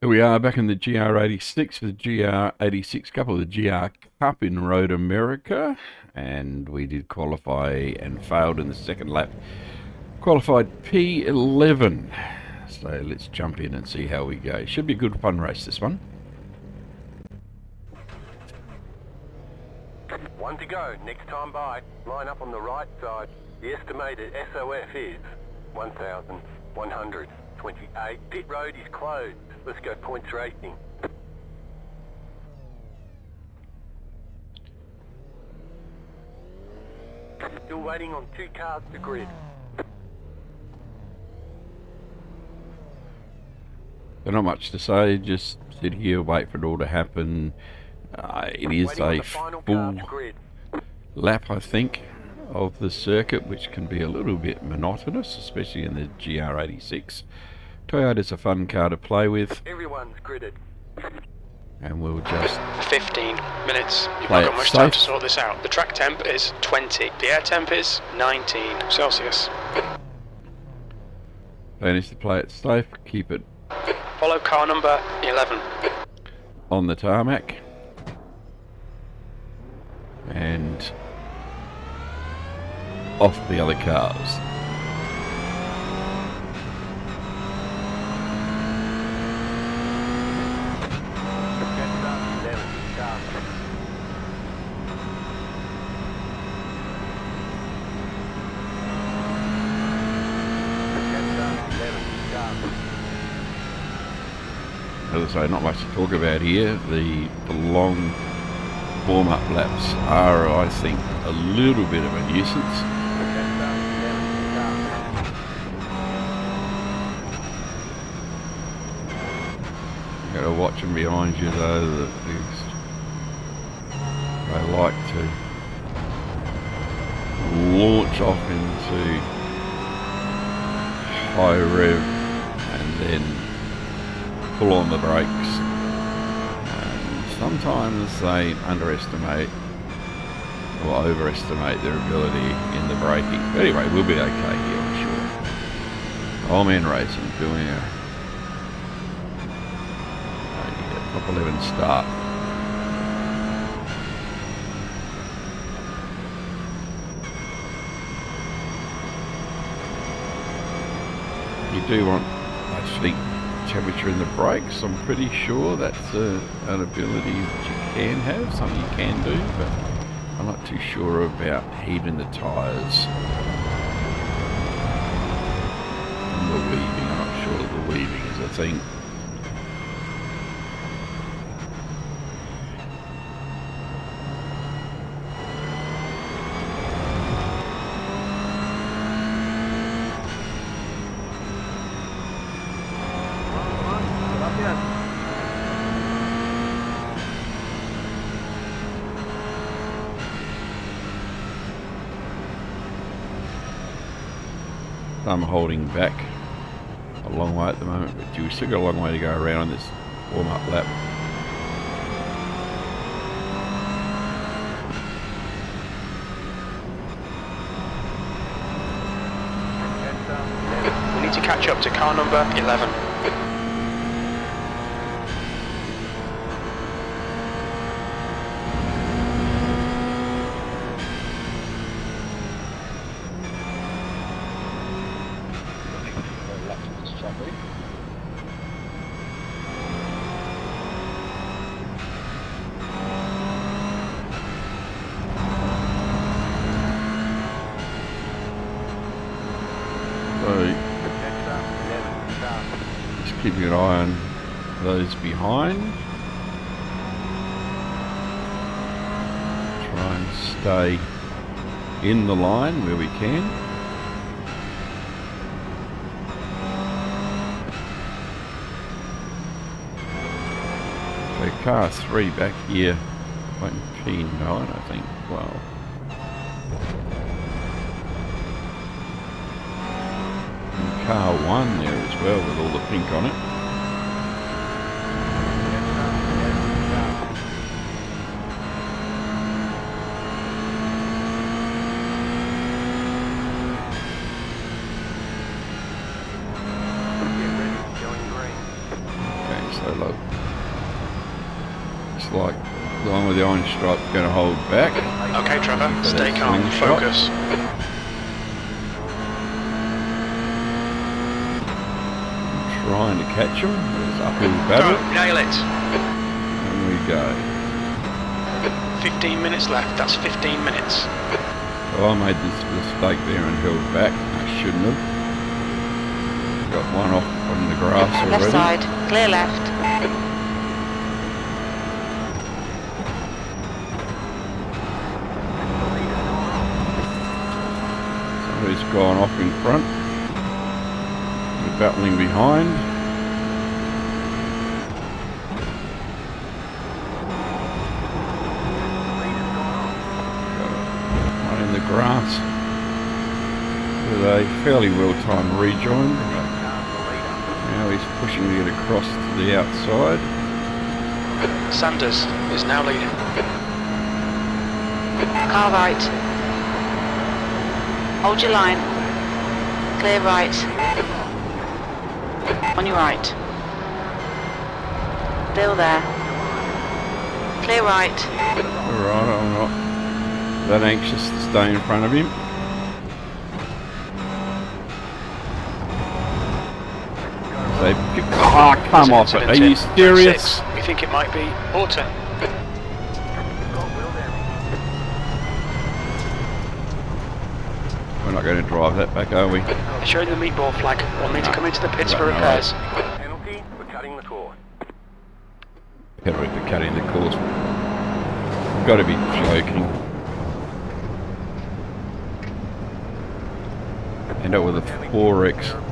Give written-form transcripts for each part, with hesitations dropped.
Here we are back in the GR86 for the GR86 Cup, or the GR Cup in Road America, and we did qualify and failed in the second lap. Qualified P11, so let's jump in and see how we go. Should be a good fun race, this one. One to go, next time by. Line up on the right side. The estimated SOF is 1,128. Pit road is closed. Let's go points racing. Still waiting on 2 cars to grid. So not much to say, just sit here, wait for it all to happen. It is a full lap, I think, of the circuit, which can be a little bit monotonous, especially in the GR86. Toyota's a fun car to play with. Everyone's gridded. And we'll just 15 minutes. You've play not got it much time safe. to sort this out. The track temp is 20. The air temp is 19 Celsius. Plan is to play it safe, keep it Follow car number 11. on the tarmac, and off the other cars. As I say, not much to talk about here. The long warm-up laps are, I think, a little bit of a nuisance. You've got to watch them behind you, though. They like to launch off into high rev and then pull on the brakes. And sometimes they underestimate or overestimate their ability in the braking. But anyway, we'll be okay here, I'm sure. All-man racing doing a top 11 start. You do want actually temperature in the brakes. I'm pretty sure that's an ability that you can have, something you can do, but I'm not too sure about heating the tyres and the weaving. I'm not sure that the weaving is a thing. I'm holding back a long way at the moment, but we've still got a long way to go around on this warm-up lap. We need to catch up to car number 11. So just keeping an eye on those behind. Try and stay in the line where we can. So car 3 back here, like P9 I think. Wow. Car 1 there as well with all the pink on it. looks like the one with the orange stripe is going to hold back. Okay, Trevor, So stay that's calm, swing shot. focus. Trying to catch him. There's uphill Go, battle. nail it. And we go. 15 minutes left, that's 15 minutes. Well, I made this mistake there and held back. I shouldn't have. Got one off on the grass already. Left side, clear left. Somebody's gone off in front. They're battling behind. Got one in the grass with a fairly well-timed rejoin. Now he's pushing to get across to the outside. Sanders is now leading. Car right. Hold your line. Clear right. On your right. Still there. Clear right. Alright, I'm not that anxious to stay in front of him. They pick, oh, come off it. Are you serious? We think it might be Horton. We're not going to drive that back, are we? They're showing the meatball flag. We'll need to come into the pits for No, no, repairs. Penalty for cutting the course. Penalty for cutting the course. You've got to be joking. End up with a 4X.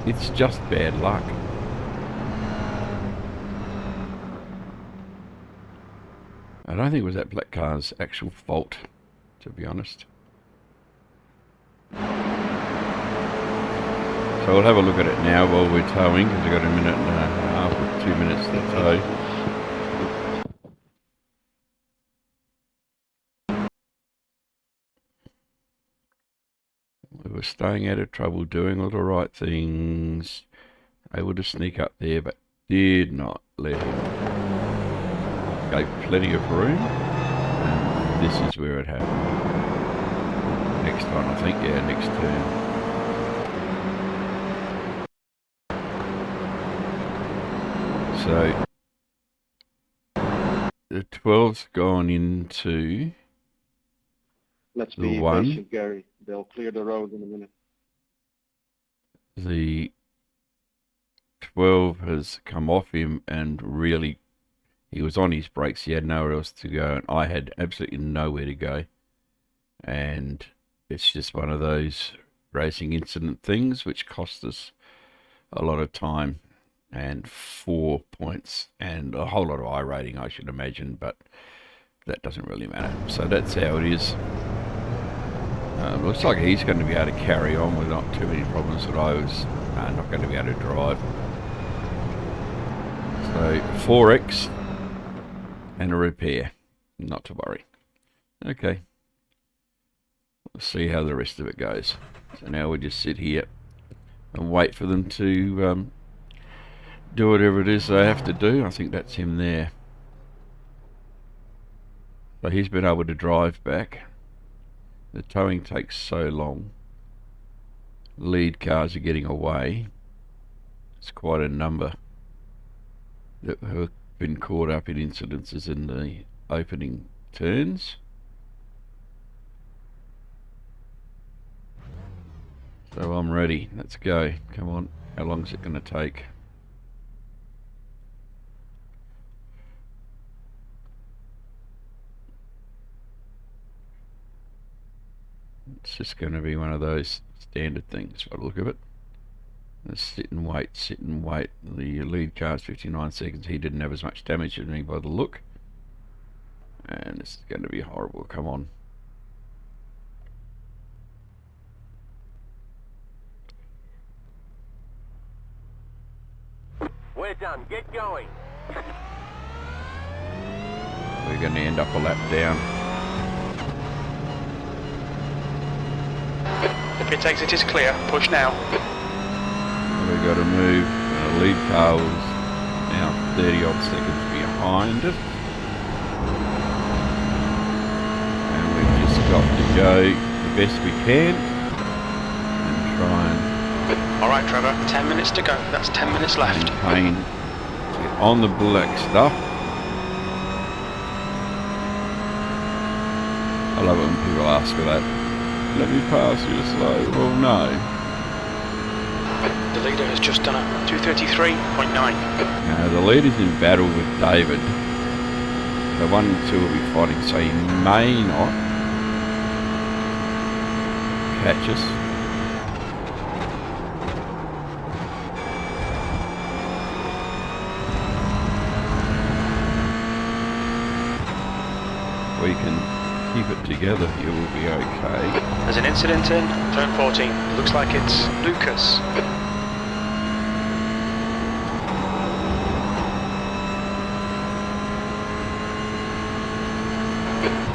It's just bad luck. I don't think it was that black car's actual fault, to be honest. So we'll have a look at it now while we're towing, because we've got a minute and a half or 2 minutes to tow. We were staying out of trouble, doing all the right things, able to sneak up there, but did not let him. Gave plenty of room, and this is where it happened. Next one, I think, yeah, next turn. So, the 12's gone into Let's the be one. patient, Gary. They'll clear the road in a minute. The 12 has come off him and really, he was on his brakes. He had nowhere else to go, and I had absolutely nowhere to go. And it's just one of those racing incident things which cost us a lot of time and 4 points and a whole lot of iRating, I should imagine, but that doesn't really matter. So that's how it is. Looks like he's going to be able to carry on with not too many problems that I was not going to be able to drive. So 4X and a repair, not to worry. Okay, let's see how the rest of it goes. So now we just sit here and wait for them to do whatever it is they have to do. I think that's him there. So he's been able to drive back. The towing takes so long. Lead cars are getting away. It's quite a number that have been caught up in incidences in the opening turns. So I'm ready. Let's go. Come on. How long is it going to take? It's just going to be one of those standard things by the look of it. Let's sit and wait, sit and wait. The lead car's 59 seconds. He didn't have as much damage as me by the look. And this is going to be horrible. Come on. We're done. Get going. We're going to end up a lap down. The pit exit is clear. Push now. We've got to move. A The lead car was now 30 odd seconds behind it. And we've just got to go the best we can and try and Alright Trevor, 10 minutes to go. That's 10 minutes left. maintain, get on the black stuff. I love it when people ask me that. Let me pass you slow. Well, no. The leader has just done a 2:33.9. Now, the leader's in battle with David. The 1 and 2 will be fighting, so he may not catch us. We can keep it together here, we'll be okay. There's an incident in turn 14. Looks like it's Lucas.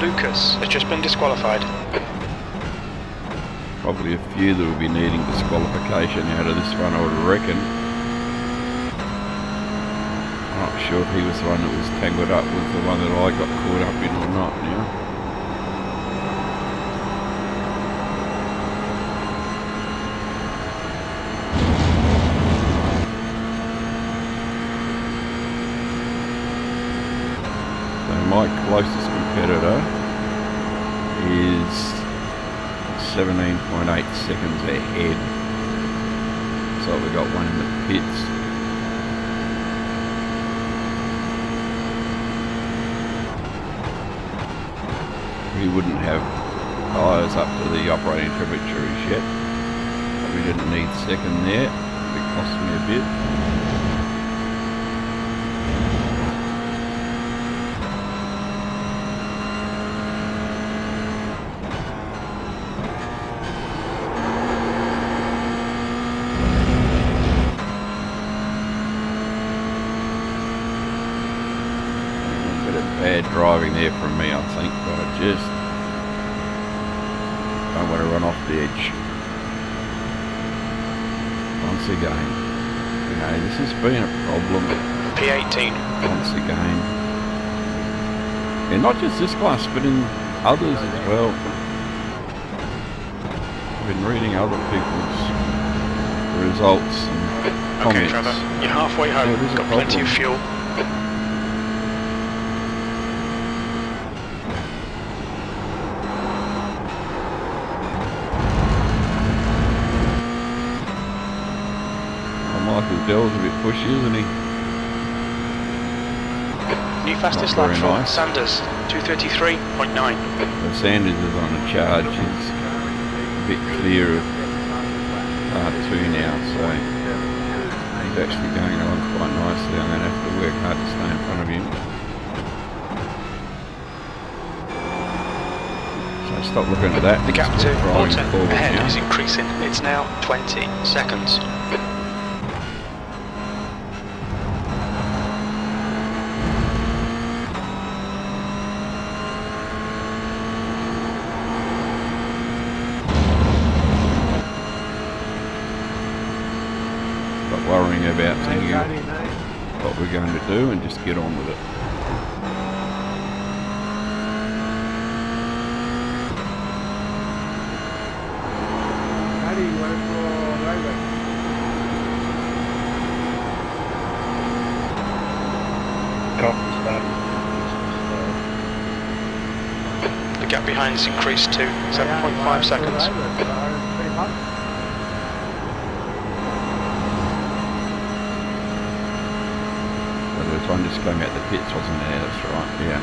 Lucas has just been disqualified. Probably a few that will be needing disqualification out of this one, I would reckon. I'm not sure if he was the one that was tangled up with the one that I got caught up in or not now. So my closest competitor is 17.8 seconds ahead. So we got one in the pits. We wouldn't have tyres up to the operating temperature as yet. We didn't need second there. It cost me a bit. Bad driving there from me, I think, but I just don't want to run off the edge. Once again, you know, this has been a problem. P18. Once again. And not just this class, but in others as well. I've been reading other people's results and comments. Okay, Trevor, you're halfway home. Yeah, it is a Got plenty of problem. fuel. Michael Dell's a bit pushy, isn't he? New fastest Not lap very for nice. Sanders, 2:33.9. So Sanders is on a charge. He's a bit clear of R2 now, so he's actually going along quite nicely. I'm going to have to work hard to stay in front of him. So stop looking at that. The gap Just to driving Morton forward ahead now. is increasing. It's now 20 seconds. Stop worrying about thinking what we're going to do and just get on with it. The gap behind has increased to 7.5 seconds. So there was one just coming out the pits, wasn't there? That's right, yeah.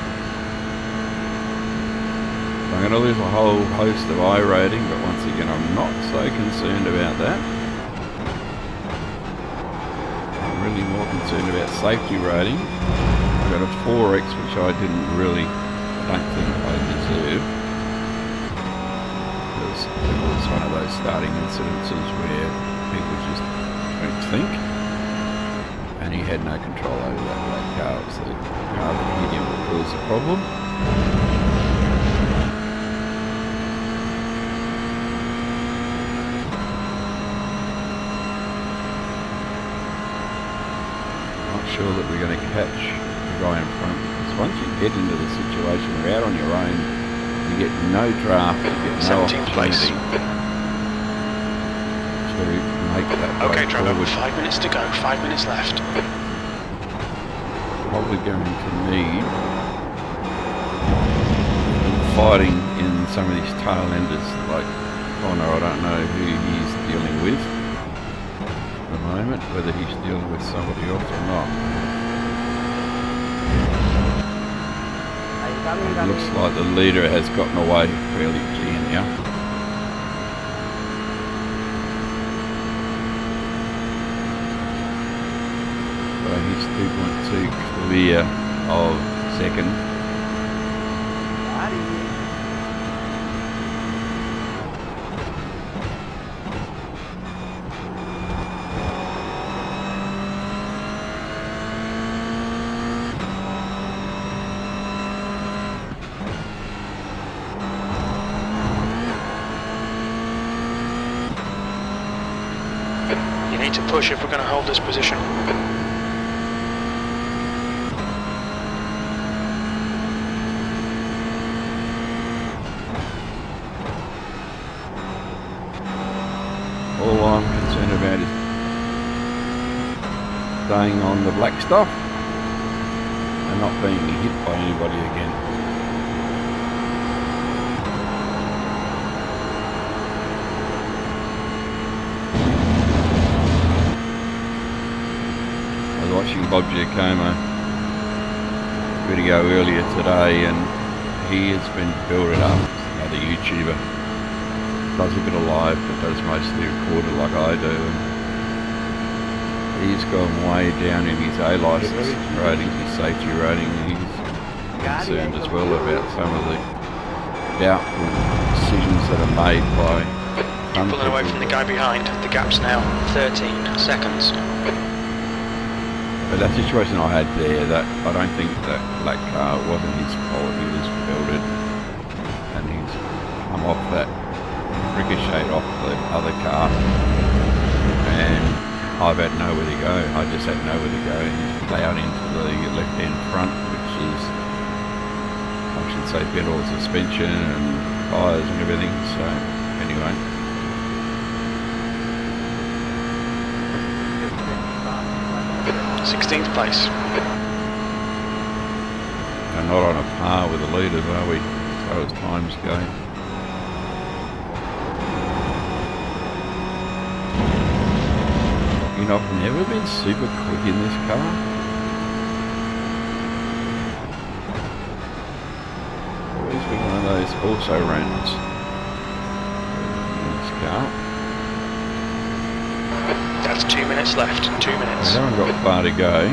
I'm going to lose a whole host of iRacing, but once again, I'm not so concerned about that. I'm really more concerned about safety rating. I got a 4X, which I didn't really, I don't think I deserve. Because it was one of those starting incidences where people just don't think. And he had no control over that black car. It was the car that hit him that caused the problem. sure that we're going to catch the guy in front. Because once you get into the situation, you're out on your own, you get no draft, you get no 17th place. opportunity to make that Okay, way driver, forward. 5 minutes to go, 5 minutes left. Probably going to need fighting in some of these tail enders like Connor. I don't know who he's dealing with at the moment, whether he's dealing with somebody else or not. It looks like the leader has gotten away fairly clear now. So he's 2.2 clear of second. You need to push if we're going to hold this position. All I'm concerned about is staying on the black stuff and not being hit by anybody again. I was watching Bob Giacomo video earlier today, and he has been building up. Another YouTuber. Does a bit of live, but does mostly recorded like I do. And he's gone way down in his A license rating, his safety rating. He's concerned as well about some of the doubtful decisions that are made by some Pulling away from the guy behind. The gap's now 13 seconds. But that situation I had there, that I don't think that black car wasn't his fault. He was belted, and he's come off that, ricocheted off the other car, and I've had nowhere to go. I just had nowhere to go, and he's plowed into the left-hand front, which is, I should say, better suspension and tyres and everything. So anyway, 16th place. we're not on a par with the leaders, are we? So as times go. You know, I've never been super quick in this car. Always been one of those also runs in this car. That's 2 minutes left. 2 minutes. I haven't got far to go.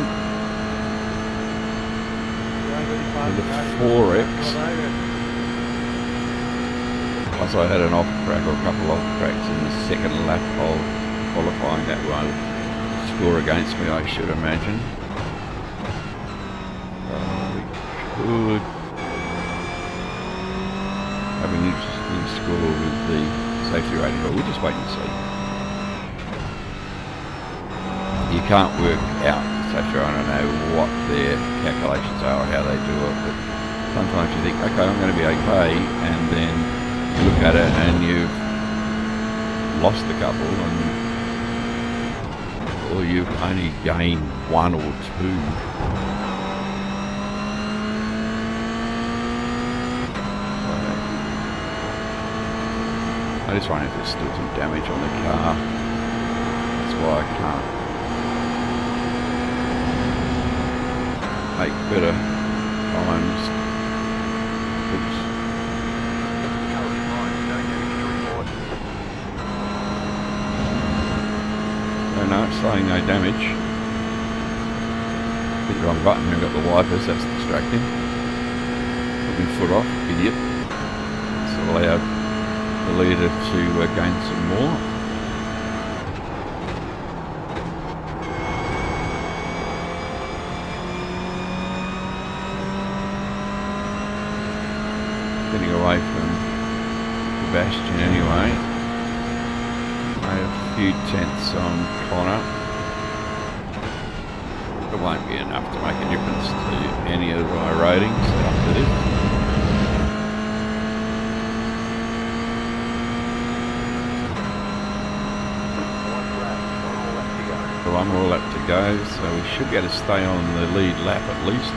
With the 4X, plus I had an off track or a couple of off tracks in the second lap of qualifying, that one score against me, I should imagine. We could have an interesting score with the safety rating, but we'll just wait and see. You can't work out the safety rating. I don't know what their calculations are or how they do it, but sometimes you think, okay, I'm going to be okay, and then you look at it and you've lost a couple, or you've only gained 1 or 2. I just wonder if there's still some damage on the car. That's why I can't make better times. Oops. So no, it's saying no damage. Hit the wrong button, I've got the wipers, that's distracting. Put my foot off, idiot. So allowed the leader to gain some more. Getting away from Sebastian anyway. Made a few tenths on Connor. it won't be enough to make a difference to any of my ratings after this. One more lap to go, so we should be able to stay on the lead lap at least.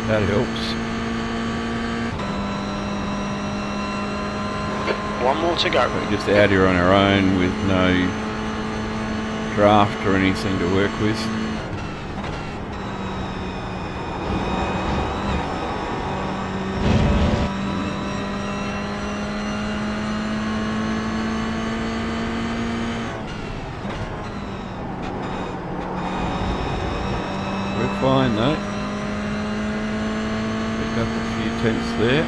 That helps. One more to go. We're just out here on our own with no draft or anything to work with. We're fine though. Picked up a few tenths there.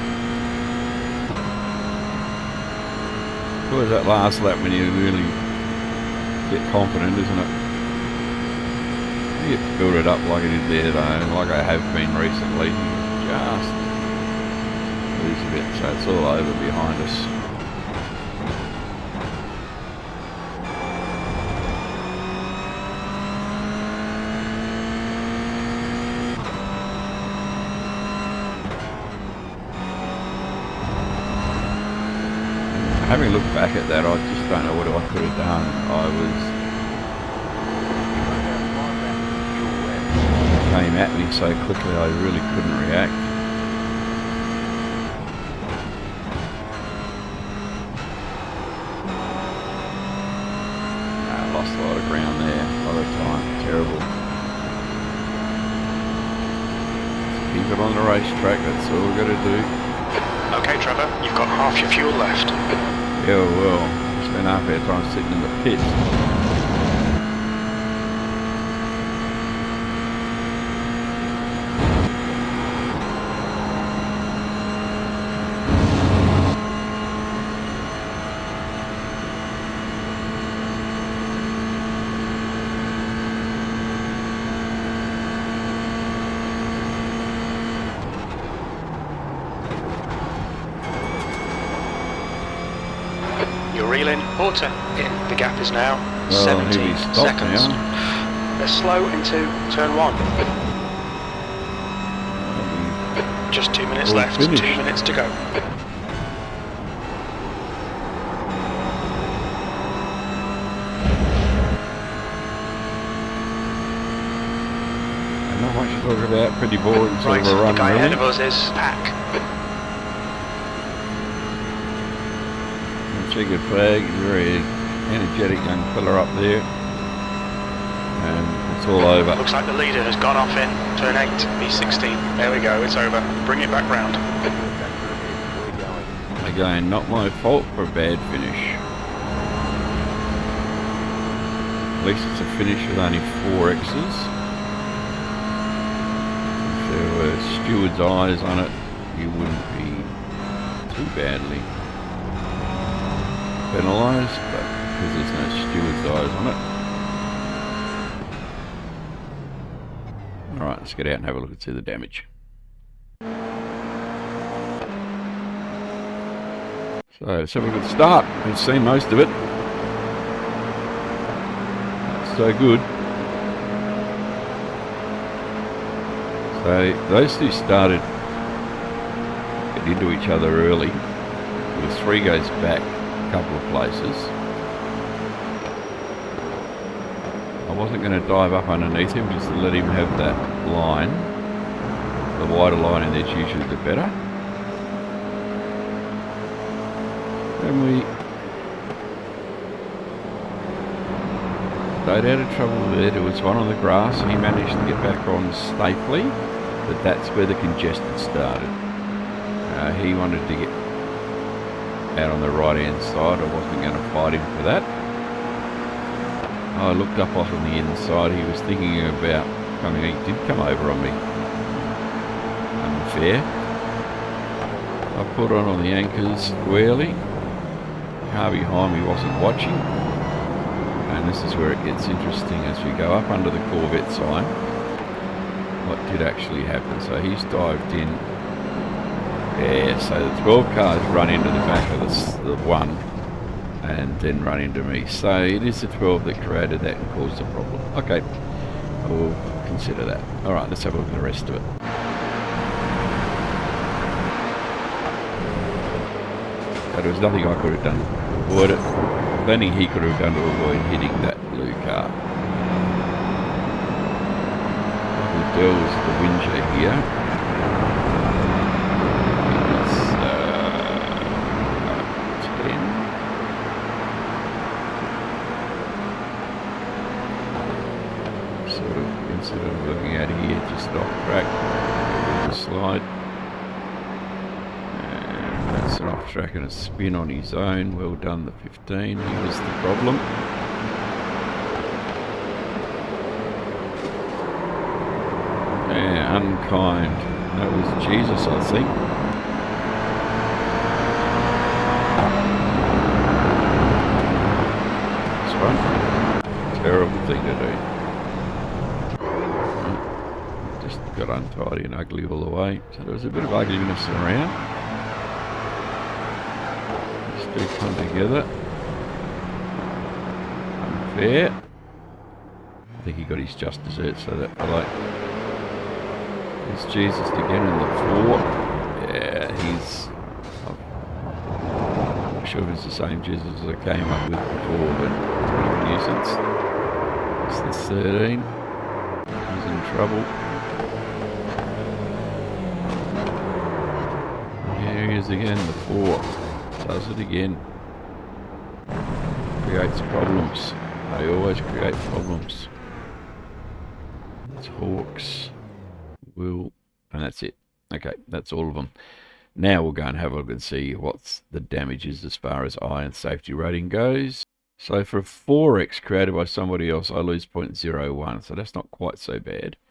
Always that last lap when you really get confident, isn't it? You get to build it up like I did there though, like I have been recently. Just lose a bit, so it's all over behind us. Having looked back at that, I just don't know what I could have done. Came at me so quickly I really couldn't react. No, I lost a lot of ground there, a lot of time, terrible. Just keep it on the racetrack, that's all we've got to do. Okay, Trevor, you've got half your fuel left. Yeah, well, spent half our time sitting in the pits. You're reeling, water in. The gap is now Well, 17 here we stop seconds. now. They're slow into turn 1. Just 2 minutes All left, finished. 2 minutes to go. And not much to talk about, pretty boring sort Right, of a run the guy ahead really. of us is Pack. Checkered flag, very energetic young fella up there. And it's all over. Looks like the leader has gone off in turn 8, B16. There we go, it's over. Bring it back round. Again, not my fault for a bad finish. At least it's a finish with only 4 X's. If there were steward's eyes on it, you wouldn't be too badly penalised, but because there's no steward's eyes on it. Alright, let's get out and have a look and see the damage. So let's have a good start. We've seen most of it. That's so good. So those two started get into each other early. The 3 goes back couple of places. I wasn't going to dive up underneath him, just to let him have that line. The wider line in there's usually the better. And we stayed out of trouble there. There was one on the grass and he managed to get back on safely, but that's where the congested started. He wanted to get out on the right hand side. I wasn't going to fight him for that. I looked up off on the inside. He was thinking about coming. He did come over on me. Unfair. I put on the anchors squarely. Car behind me wasn't watching. And this is where it gets interesting as we go up under the Corvette sign. What did actually happen? So he's dived in. Yeah, so the 12 cars run into the back of the 1 and then run into me. So it is the 12 that created that and caused the problem. Okay, I will consider that. Alright, let's have a look at the rest of it. There was nothing I could have done to avoid it. Plenty he could have done to avoid hitting that blue car. The Dells the Winger here. Instead of looking at here, just off track, slide, and that's an off track and a spin on his own. Well done, the 15. He was the problem. Yeah, unkind. That was Jesus, I think. That's right. Terrible thing to do. Got untidy and ugly all the way. So there was a bit of ugliness around. These two come together. Unfair. I think he got his just desserts, so that like there's Jesus again in the 4. Yeah, he's I'm not sure if it's the same Jesus as I came up with before, but what a nuisance. It's the 13. He's in trouble. Here he is again, the 4. Does it again. Creates problems. They always create problems. It's Hawks, Will, and that's it. Okay, that's all of them. Now we'll go and have a look and see what the damage is as far as iron safety rating goes. So for a 4X created by somebody else, I lose 0.01, so that's not quite so bad.